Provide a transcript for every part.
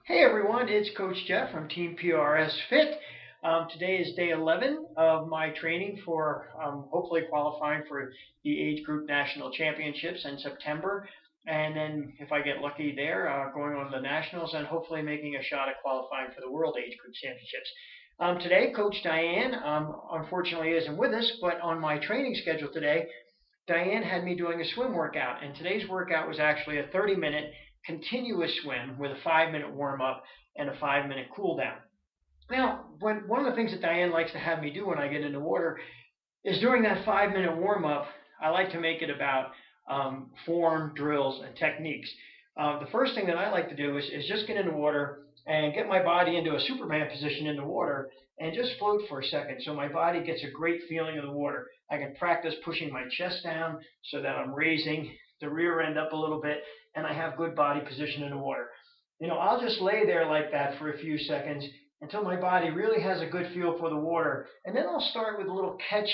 Hey everyone, it's Coach Jeff from Team prsfit. Today is day 11 of my training for hopefully qualifying for the age group national championships in September. And then if I get lucky there, going on to the nationals and hopefully making a shot at qualifying for the world age group championships. Today, Coach Diane unfortunately isn't with us, but on my training schedule today, Diane had me doing a swim workout, and today's workout was actually a 30-minute continuous swim with a 5-minute warm up and a 5-minute cool down. Now, one of the things that Diane likes to have me do when I get in the water is during that 5-minute warm up, I like to make it about form, drills, and techniques. The first thing that I like to do is just get in the water and get my body into a Superman position in the water and just float for a second so my body gets a great feeling of the water. I can practice pushing my chest down so that I'm raising the rear end up a little bit and I have good body position in the water. I'll just lay there like that for a few seconds until my body really has a good feel for the water. And then I'll start with a little catch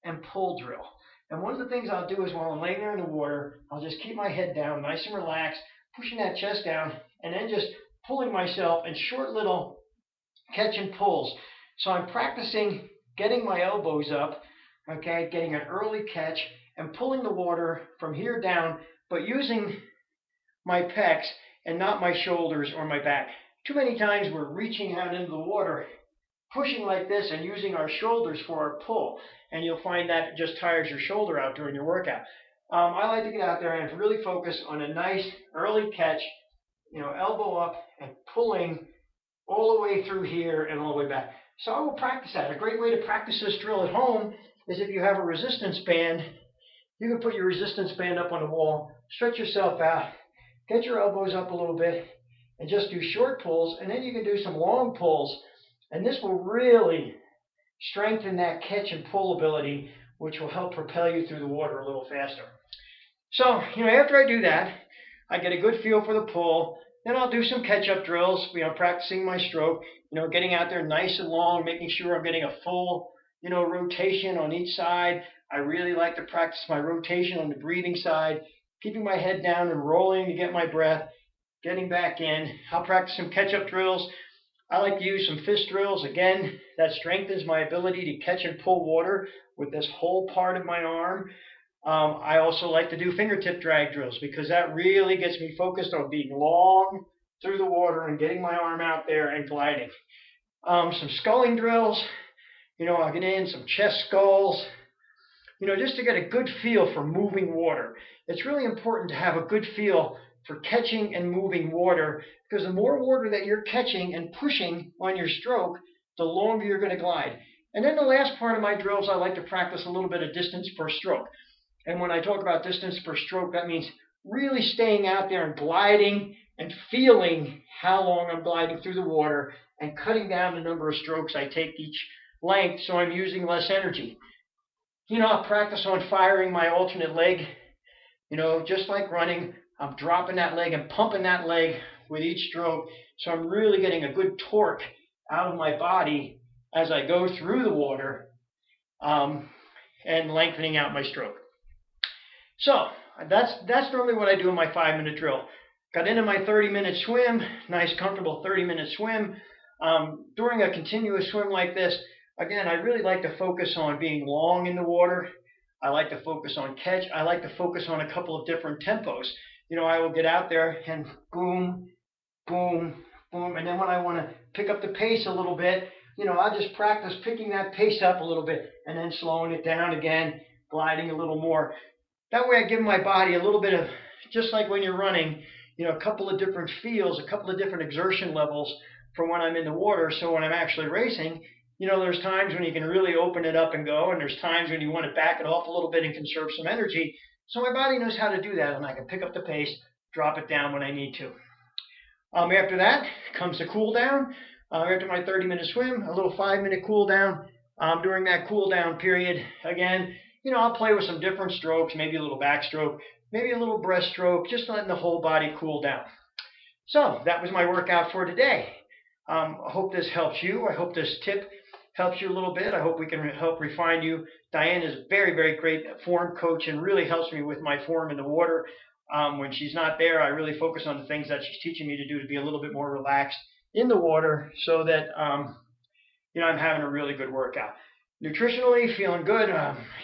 and pull drill. And one of the things I'll do is while I'm laying there in the water, I'll just keep my head down nice and relaxed, pushing that chest down, and then just pulling myself in short little catch and pulls. So I'm practicing getting my elbows up, okay, getting an early catch and pulling the water from here down, but using my pecs and not my shoulders or my back. Too many times we're reaching out into the water, pushing like this and using our shoulders for our pull, and you'll find that it just tires your shoulder out during your workout. I like to get out there and really focus on a nice early catch, elbow up and pulling all the way through here and all the way back. So I will practice that. A great way to practice this drill at home is if you have a resistance band, you can put your resistance band up on the wall, stretch yourself out, get your elbows up a little bit, and just do short pulls, and then you can do some long pulls, and this will really strengthen that catch and pull ability, which will help propel you through the water a little faster. So, after I do that, I get a good feel for the pull. Then I'll do some catch-up drills, practicing my stroke, getting out there nice and long, making sure I'm getting a full, rotation on each side. I really like to practice my rotation on the breathing side, keeping my head down and rolling to get my breath, getting back in. I'll practice some catch-up drills. I like to use some fist drills. Again, that strengthens my ability to catch and pull water with this whole part of my arm. I also like to do fingertip drag drills because that really gets me focused on being long through the water and getting my arm out there and gliding. Some sculling drills. I'll get in some chest sculls, just to get a good feel for moving water. It's really important to have a good feel for catching and moving water because the more water that you're catching and pushing on your stroke, the longer you're going to glide. And then the last part of my drills, I like to practice a little bit of distance per stroke. And when I talk about distance per stroke, that means really staying out there and gliding and feeling how long I'm gliding through the water and cutting down the number of strokes I take each length so I'm using less energy. I'll practice on firing my alternate leg. Just like running, I'm dropping that leg and pumping that leg with each stroke. So I'm really getting a good torque out of my body as I go through the water and lengthening out my stroke. So that's normally what I do in my 5-minute drill. Got into my 30-minute swim, nice comfortable 30-minute swim. During a continuous swim like this, again, I really like to focus on being long in the water. I like to focus on catch. I like to focus on a couple of different tempos. I will get out there and boom, boom, boom. And then when I want to pick up the pace a little bit, I'll just practice picking that pace up a little bit and then slowing it down again, gliding a little more. That way I give my body a little bit of, just like when you're running, a couple of different feels, a couple of different exertion levels for when I'm in the water. So when I'm actually racing, there's times when you can really open it up and go, and there's times when you want to back it off a little bit and conserve some energy. So my body knows how to do that, and I can pick up the pace, drop it down when I need to. After that comes the cool down. After my 30-minute swim, a little 5-minute cool down. During that cool down period, again, I'll play with some different strokes, maybe a little backstroke, maybe a little breaststroke, just letting the whole body cool down. So that was my workout for today. I hope this helps you. I hope this tip helps you a little bit. I hope we can help refine you. Diane is a very, very great form coach and really helps me with my form in the water. When she's not there, I really focus on the things that she's teaching me to do to be a little bit more relaxed in the water so that I'm having a really good workout. Nutritionally, feeling good.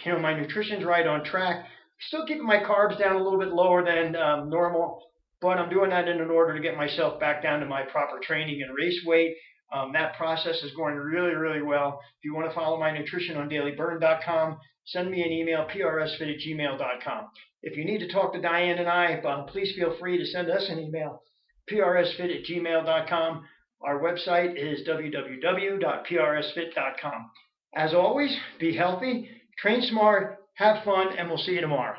My nutrition's right on track. Still keeping my carbs down a little bit lower than normal, but I'm doing that in order to get myself back down to my proper training and race weight. That process is going really, really well. If you want to follow my nutrition on dailyburn.com, send me an email, prsfit@gmail.com. If you need to talk to Diane and I, please feel free to send us an email, prsfit@gmail.com. Our website is www.prsfit.com. As always, be healthy, train smart, have fun, and we'll see you tomorrow.